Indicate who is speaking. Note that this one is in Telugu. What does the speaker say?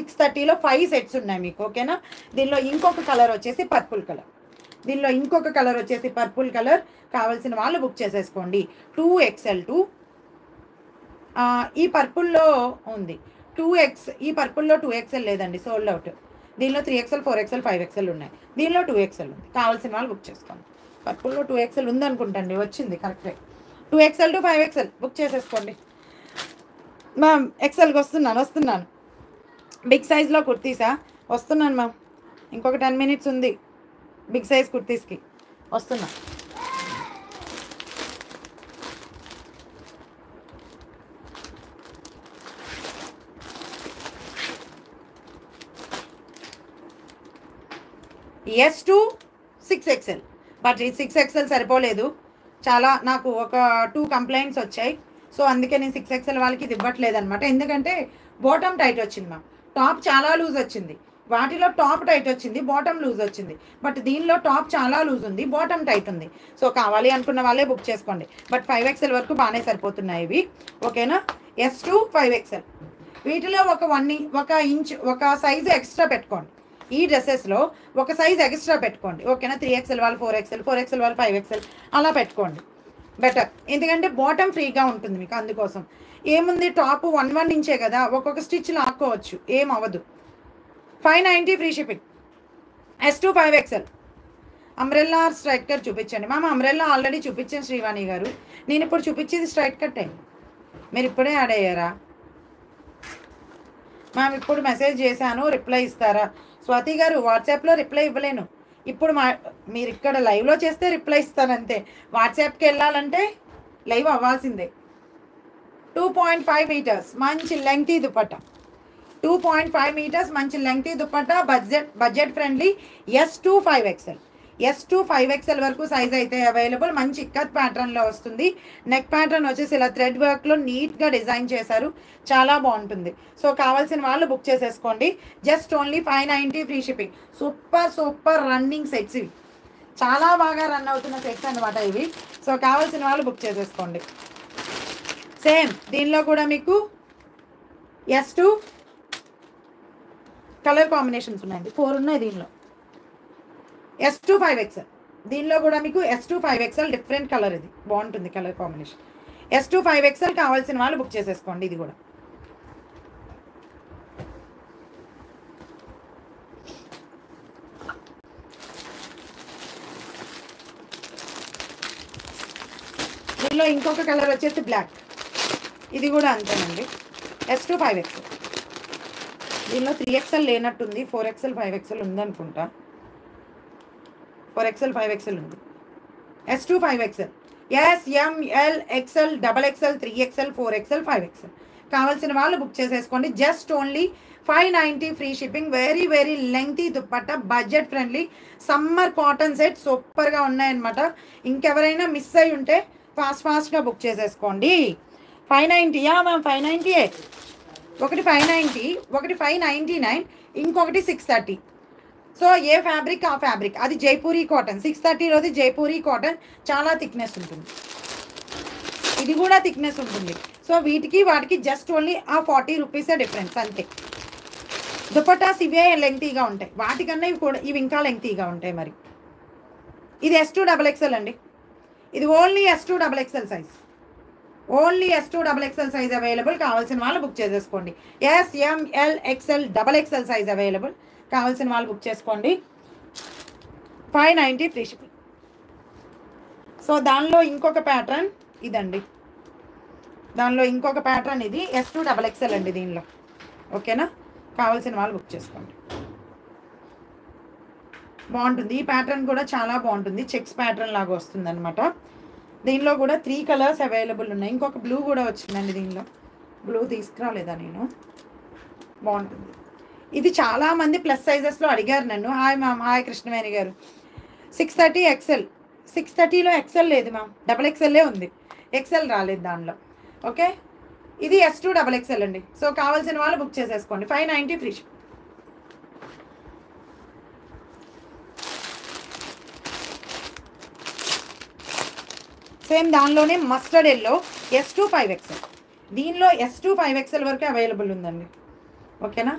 Speaker 1: 630లో 5 సెట్స్ ఉన్నాయి మీకు. ఓకేనా. దీనిలో ఇంకొక కలర్ వచ్చేసి పర్పుల్ కలర్. దీనిలో ఇంకొక కలర్ వచ్చేసి పర్పుల్ కలర్. కావాల్సిన వాళ్ళు బుక్ చేసేసుకోండి. 2XL టు ఈ పర్పుల్లో ఉంది 2X. ఈ పర్పుల్లో 2XL లేదండి, సోల్డ్ అవుట్. దీనిలో 3XL 4XL 5XL ఉన్నాయి. దీనిలో 2XL ఉంది. కావాల్సిన వాళ్ళు బుక్ చేసుకోండి. పర్పుల్లో 2XL ఉంది అనుకుంటండి, వచ్చింది కరెక్టే. 2XL టు 5XL బుక్ చేసేసుకోండి. మ్యామ్ ఎక్సెల్కి వస్తున్నాను. బిగ్ సైజ్లో కుర్తీసా? వస్తున్నాను మ్యామ్, ఇంకొక 10 minutes ఉంది. బిగ్ సైజ్ కుర్తీస్కి వస్తున్నా. S to 6XL. బట్ ఈ 6XL సరిపోలేదు. చాలా నాకు ఒక 2 కంప్లైంట్స్ వచ్చాయి. సో అందుకే నేను 6XL వాళ్ళకి ఇది ఇవ్వట్లేదు అనమాట. ఎందుకంటే బాటమ్ టైట్ వచ్చింది మ్యామ్. టాప్ చాలా లూజ్ వచ్చింది. వాటిలో టాప్ టైట్ వచ్చింది, బాటమ్ లూజ్ వచ్చింది. బట్ దీనిలో టాప్ చాలా లూజ్ ఉంది, బాటమ్ టైట్ ఉంది. సో కావాలి అనుకున్న వాళ్ళే బుక్ చేసుకోండి. బట్ 5XL వరకు బాగానే సరిపోతున్నాయి ఇవి. ఓకేనా. S to 5XL. వీటిలో ఒక ఇంచ్ ఒక సైజు ఎక్స్ట్రా పెట్టుకోండి. ఈ డ్రెస్సెస్లో ఒక సైజ్ ఎక్స్ట్రా పెట్టుకోండి. ఓకేనా. 3XL వాళ్ళు 4XL, 4XL వాళ్ళు 5XL అలా పెట్టుకోండి బెటర్. ఎందుకంటే బాటమ్ ఫ్రీగా ఉంటుంది మీకు. అందుకోసం ఏముంది, టాప్ 1 ఇంచే కదా, ఒక్కొక్క స్టిచ్ లాక్కోవచ్చు, ఏం అవ్వదు. 590 free shipping. S to 5XL. Umbrella straight cut చూపించండి. మ్యామ్ అంబ్రెల్లా ఆల్రెడీ చూపించాను శ్రీవాణి గారు. నేను ఇప్పుడు చూపించేది స్ట్రైట్ కట్టే. మీరు ఇప్పుడే యాడ్ అయ్యారా మ్యామ్? ఇప్పుడు మెసేజ్ చేశాను, రిప్లై ఇస్తారా? స్వాతి గారు వాట్సాప్లో రిప్లై ఇవ్వలేను. ఇప్పుడు మీరు ఇక్కడ లైవ్లో చేస్తే రిప్లై ఇస్తానంతే. వాట్సాప్కి వెళ్ళాలంటే లైవ్ అవ్వాల్సిందే. 2.5 meters మంచి లెంగ్తీ దుపట్టా. 2.5 meters మంచి lengthy dupatta. Budget friendly. S to 5XL. S to 5XL వరకు సైజ్ అయితే అవైలబుల్. మంచి ఇక్కత్ ప్యాటర్న్లో వస్తుంది. నెక్ ప్యాటర్న్ వచ్చేసి ఇలా థ్రెడ్ వర్క్లో నీట్గా డిజైన్ చేశారు, చాలా బాగుంటుంది. సో కావాల్సిన వాళ్ళు బుక్ చేసేసుకోండి. Just only 590 free shipping. Super running sets ఇవి, చాలా బాగా రన్ అవుతున్న సెట్స్ అనమాట ఇవి. సో కావాల్సిన వాళ్ళు బుక్ చేసేసుకోండి. సేమ్ దీనిలో కూడా మీకు S to కలర్ కాంబినేషన్స్ ఉన్నాయండి, 4 ఉన్నాయి దీనిలో. S to 5XL. దీనిలో కూడా మీకు S to 5XL different colour, ఇది బాగుంటుంది colour combination. S to 5XL కావాల్సిన వాళ్ళు బుక్ చేసేసుకోండి. ఇది కూడా దీనిలో ఇంకొక కలర్ వచ్చేసి బ్లాక్. ఇది కూడా అంతేనండి. S to 5XL. దీనిలో 3XL లేనట్టుంది, 4XL 5XL ఉందనుకుంటా. 4XL 5XL ఉంది. S to 5XL. S, M, L, XL, XXL, 3XL, 4XL, 5XL కావాల్సిన వాళ్ళు బుక్ చేసేసుకోండి. Just only 590 free shipping. Very lengthy dupatta, budget friendly summer cotton set సూపర్గా ఉన్నాయన్నమాట. ఇంకెవరైనా మిస్ అయి ఉంటే ఫాస్ట్గా బుక్ చేసేసుకోండి. 590 మ్యామ్, 590. ఒకటి 590, ఒకటి 599, ఇంకొకటి 630. సో ఏ ఫ్యాబ్రిక్ ఆ ఫ్యాబ్రిక్. అది జైపూరీ కాటన్. 630లోది జైపూరీ కాటన్, చాలా థిక్నెస్ ఉంటుంది. ఇది కూడా థిక్నెస్ ఉంటుంది. సో వీటికి వాటికి జస్ట్ ఓన్లీ ఆ 40 రూపీసే డిఫరెన్స్ అంతే. దుపట్టాస్ ఇవే లెంగ్తీగా ఉంటాయి, వాటికన్నా ఇవి ఇంకా లెంగ్తీగా ఉంటాయి. మరి ఇది S to XXL అండి. ఇది only S to XXL size. Only S to XXL size available. కావాల్సిన వాళ్ళు బుక్ చేసేసుకోండి. S, M, L, XL, XXL size available. కావాల్సిన వాళ్ళు బుక్ చేసుకోండి. 590 ఫ్రీ షిప్పింగ్. సో దానిలో ఇంకొక ప్యాటర్న్ ఇదండి. దానిలో ఇంకొక ప్యాటర్న్ ఇది S to XXL అండి దీనిలో. ఓకేనా. కావాల్సిన వాళ్ళు బుక్ చేసుకోండి. బాగుంటుంది. ఈ ప్యాటర్న్ కూడా చాలా బాగుంటుంది. చెక్స్ ప్యాటర్న్ లాగా వస్తుంది అనమాట. దీనిలో కూడా 3 కలర్స్ అవైలబుల్ ఉన్నాయి. ఇంకొక బ్లూ కూడా వచ్చిందండి దీనిలో. బ్లూ తీసుకురాలేదా నేను? బాగుంటుంది. ఇది చాలామంది ప్లస్ సైజెస్లో అడిగారు నన్ను. Hi ma'am. హాయ్ కృష్ణవేణి గారు. 630 XL. 630లో XL లేదు మ్యామ్, XXLే ఉంది. XL రాలేదు దానిలో. ఓకే. ఇది S to XXL అండి. సో కావాల్సిన వాళ్ళు బుక్ చేసేసుకోండి. 590 ఫ్రీ. సేమ్ దానిలోనే mustard yellow S to 5XL. దీనిలో S to 5XL వరకు అవైలబుల్ ఉందండి. ఓకేనా.